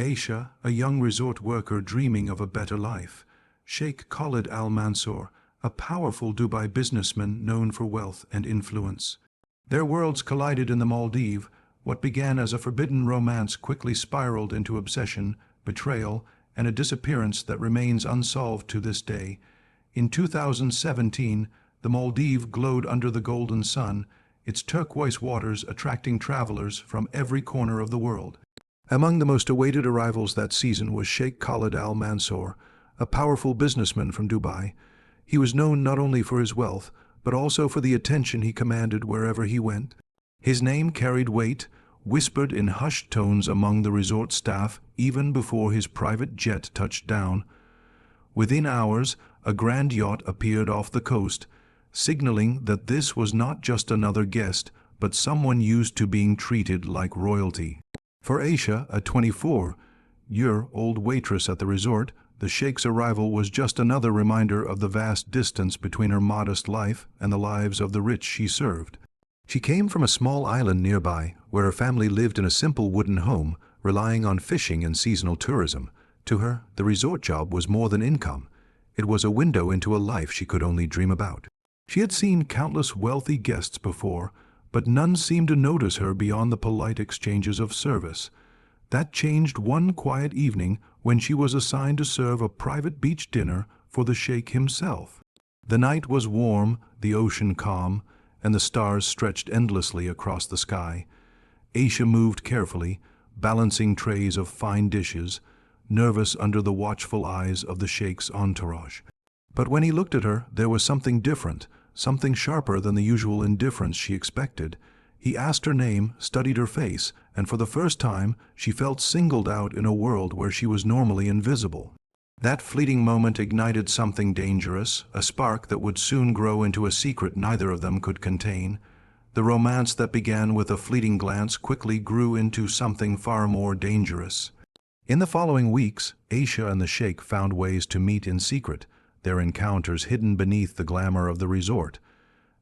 Aisha, a young resort worker dreaming of a better life. Sheikh Khalid Mansoor, a powerful Dubai businessman known for wealth and influence. Their worlds collided in the Maldives. What began as a forbidden romance quickly spiraled into obsession, betrayal, and a disappearance that remains unsolved to this day. In 2017, the Maldives glowed under the golden sun, its turquoise waters attracting travelers from every corner of the world. Among the most awaited arrivals that season was Sheikh Khalid Al Mansour, a powerful businessman from Dubai. He was known not only for his wealth, but also for the attention he commanded wherever he went. His name carried weight, whispered in hushed tones among the resort staff even before his private jet touched down. Within hours, a grand yacht appeared off the coast, signaling that this was not just another guest, but someone used to being treated like royalty. For Aisha, a 24-year-old waitress at the resort, the Sheikh's arrival was just another reminder of the vast distance between her modest life and the lives of the rich she served. She came from a small island nearby, where her family lived in a simple wooden home, relying on fishing and seasonal tourism. To her, the resort job was more than income. It was a window into a life she could only dream about. She had seen countless wealthy guests before, but none seemed to notice her beyond the polite exchanges of service. That changed one quiet evening when she was assigned to serve a private beach dinner for the Sheikh himself. The night was warm, the ocean calm, and the stars stretched endlessly across the sky. Aisha moved carefully, balancing trays of fine dishes, nervous under the watchful eyes of the Sheikh's entourage. But when he looked at her, there was something different, something sharper than the usual indifference she expected. He asked her name, studied her face, and for the first time she felt singled out in a world where she was normally invisible. That fleeting moment ignited something dangerous, a spark that would soon grow into a secret neither of them could contain. The romance that began with a fleeting glance quickly grew into something far more dangerous. In the following weeks, Aisha and the Sheikh found ways to meet in secret, their encounters hidden beneath the glamour of the resort.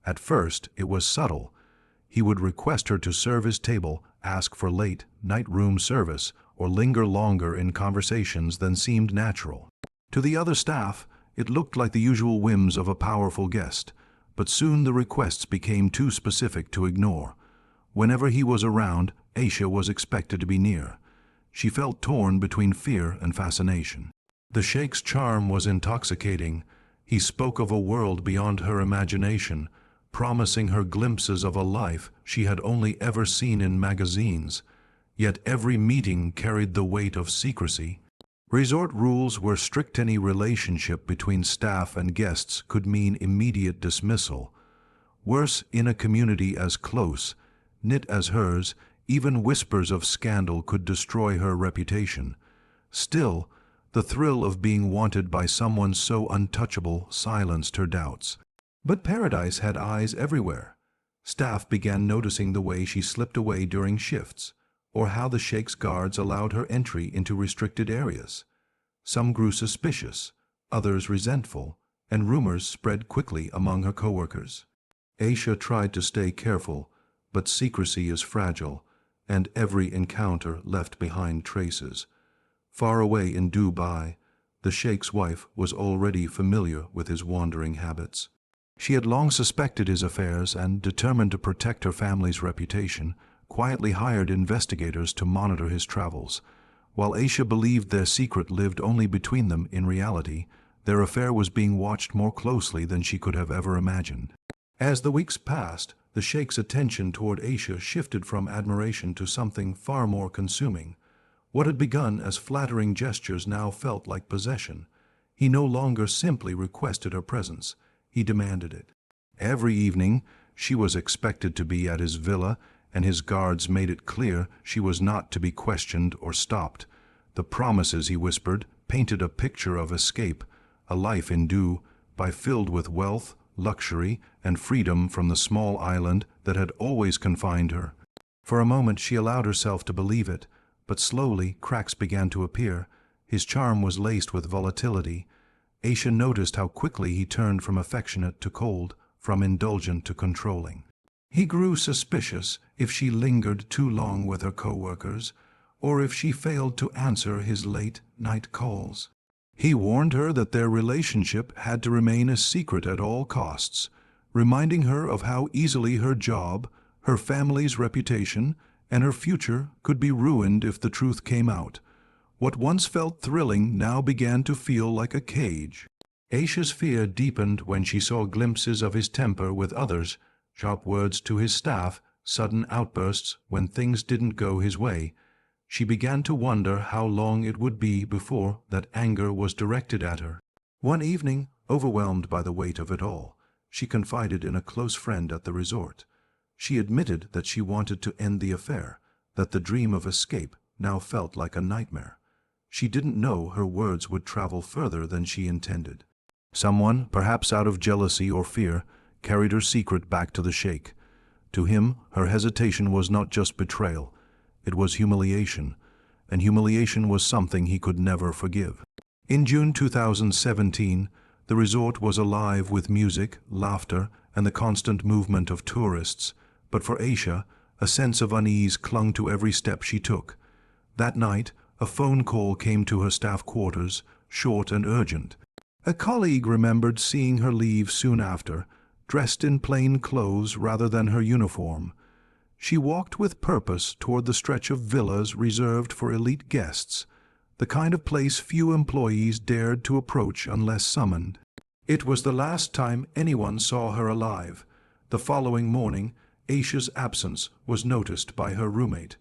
At first, it was subtle. He would request her to serve his table, ask for late night room service, or linger longer in conversations than seemed natural. To the other staff, it looked like the usual whims of a powerful guest, but soon the requests became too specific to ignore. Whenever he was around, Aisha was expected to be near. She felt torn between fear and fascination. The Sheikh's charm was intoxicating. He spoke of a world beyond her imagination, promising her glimpses of a life she had only ever seen in magazines. Yet every meeting carried the weight of secrecy. Resort rules were strict. Any relationship between staff and guests could mean immediate dismissal. Worse, in a community as close, knit as hers, even whispers of scandal could destroy her reputation. Still, the thrill of being wanted by someone so untouchable silenced her doubts. But Paradise had eyes everywhere. Staff began noticing the way she slipped away during shifts, or how the Sheikh's guards allowed her entry into restricted areas. Some grew suspicious, others resentful, and rumors spread quickly among her coworkers. Aisha tried to stay careful, but secrecy is fragile, and every encounter left behind traces. Far away in Dubai, the Sheikh's wife was already familiar with his wandering habits. She had long suspected his affairs and, determined to protect her family's reputation, quietly hired investigators to monitor his travels. While Aisha believed their secret lived only between them, in reality, their affair was being watched more closely than she could have ever imagined. As the weeks passed, the Sheikh's attention toward Aisha shifted from admiration to something far more consuming. What had begun as flattering gestures now felt like possession. He no longer simply requested her presence, he demanded it. Every evening, she was expected to be at his villa, and his guards made it clear she was not to be questioned or stopped. The promises, he whispered, painted a picture of escape, a life in Dubai filled with wealth, luxury, and freedom from the small island that had always confined her. For a moment she allowed herself to believe it, but slowly cracks began to appear. His charm was laced with volatility. Aisha noticed how quickly he turned from affectionate to cold, from indulgent to controlling. He grew suspicious if she lingered too long with her co-workers, or if she failed to answer his late-night calls. He warned her that their relationship had to remain a secret at all costs, reminding her of how easily her job, her family's reputation, and her future could be ruined if the truth came out. What once felt thrilling now began to feel like a cage. Aisha's fear deepened when she saw glimpses of his temper with others, sharp words to his staff, sudden outbursts when things didn't go his way. She began to wonder how long it would be before that anger was directed at her. One evening, overwhelmed by the weight of it all, she confided in a close friend at the resort. She admitted that she wanted to end the affair, that the dream of escape now felt like a nightmare. She didn't know her words would travel further than she intended. Someone, perhaps out of jealousy or fear, carried her secret back to the Sheikh. To him, her hesitation was not just betrayal, it was humiliation, and humiliation was something he could never forgive. In June 2017, the resort was alive with music, laughter, and the constant movement of tourists, but for Aisha, a sense of unease clung to every step she took. That night, a phone call came to her staff quarters, short and urgent. A colleague remembered seeing her leave soon after, dressed in plain clothes rather than her uniform. She walked with purpose toward the stretch of villas reserved for elite guests, the kind of place few employees dared to approach unless summoned. It was the last time anyone saw her alive. The following morning, Aisha's absence was noticed by her roommate.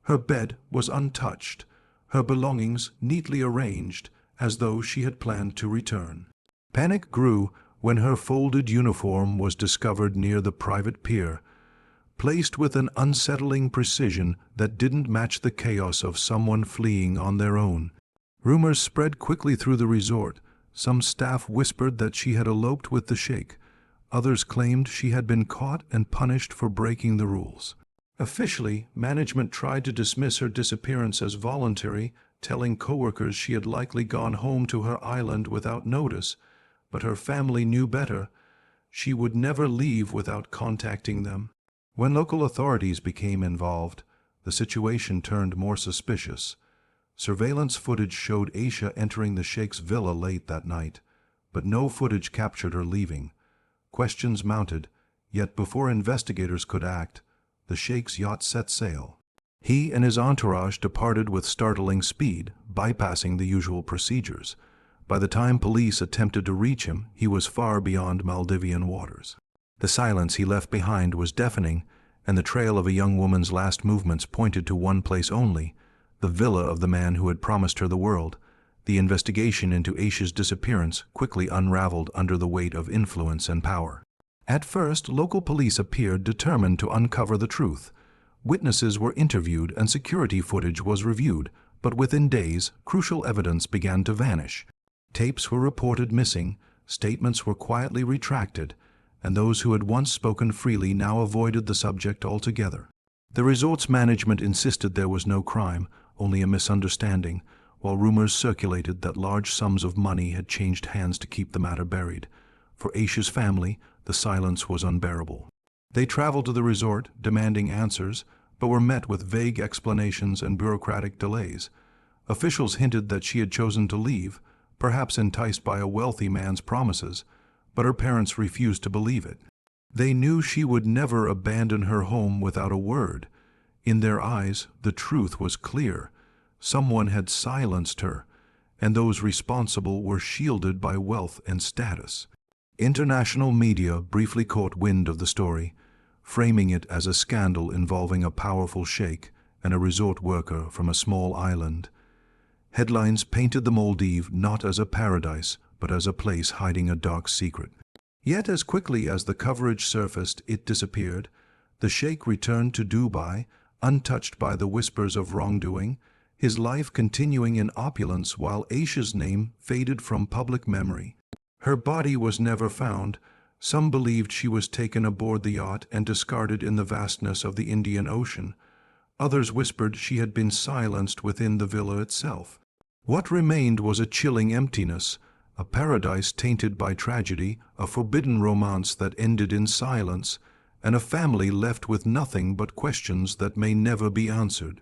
Her bed was untouched, her belongings neatly arranged, as though she had planned to return. Panic grew when her folded uniform was discovered near the private pier, placed with an unsettling precision that didn't match the chaos of someone fleeing on their own. Rumors spread quickly through the resort. Some staff whispered that she had eloped with the Sheikh. Others claimed she had been caught and punished for breaking the rules. Officially, management tried to dismiss her disappearance as voluntary, telling coworkers she had likely gone home to her island without notice, but her family knew better. She would never leave without contacting them. When local authorities became involved, the situation turned more suspicious. Surveillance footage showed Aisha entering the Sheikh's villa late that night, but no footage captured her leaving. Questions mounted, yet before investigators could act, the Sheikh's yacht set sail. He and his entourage departed with startling speed, bypassing the usual procedures. By the time police attempted to reach him, he was far beyond Maldivian waters. The silence he left behind was deafening, and the trail of a young woman's last movements pointed to one place only, the villa of the man who had promised her the world. The investigation into Aisha's disappearance quickly unraveled under the weight of influence and power. At first, local police appeared determined to uncover the truth. Witnesses were interviewed and security footage was reviewed, but within days, crucial evidence began to vanish. Tapes were reported missing, statements were quietly retracted, and those who had once spoken freely now avoided the subject altogether. The resort's management insisted there was no crime, only a misunderstanding, while rumors circulated that large sums of money had changed hands to keep the matter buried. For Aisha's family, the silence was unbearable. They traveled to the resort, demanding answers, but were met with vague explanations and bureaucratic delays. Officials hinted that she had chosen to leave, perhaps enticed by a wealthy man's promises, but her parents refused to believe it. They knew she would never abandon her home without a word. In their eyes, the truth was clear. Someone had silenced her, and those responsible were shielded by wealth and status. International media briefly caught wind of the story, framing it as a scandal involving a powerful sheikh and a resort worker from a small island. Headlines painted the Maldives not as a paradise, but as a place hiding a dark secret. Yet as quickly as the coverage surfaced, it disappeared. The sheikh returned to Dubai, untouched by the whispers of wrongdoing, his life continuing in opulence while Aisha's name faded from public memory. Her body was never found. Some believed she was taken aboard the yacht and discarded in the vastness of the Indian Ocean. Others whispered she had been silenced within the villa itself. What remained was a chilling emptiness, a paradise tainted by tragedy, a forbidden romance that ended in silence, and a family left with nothing but questions that may never be answered.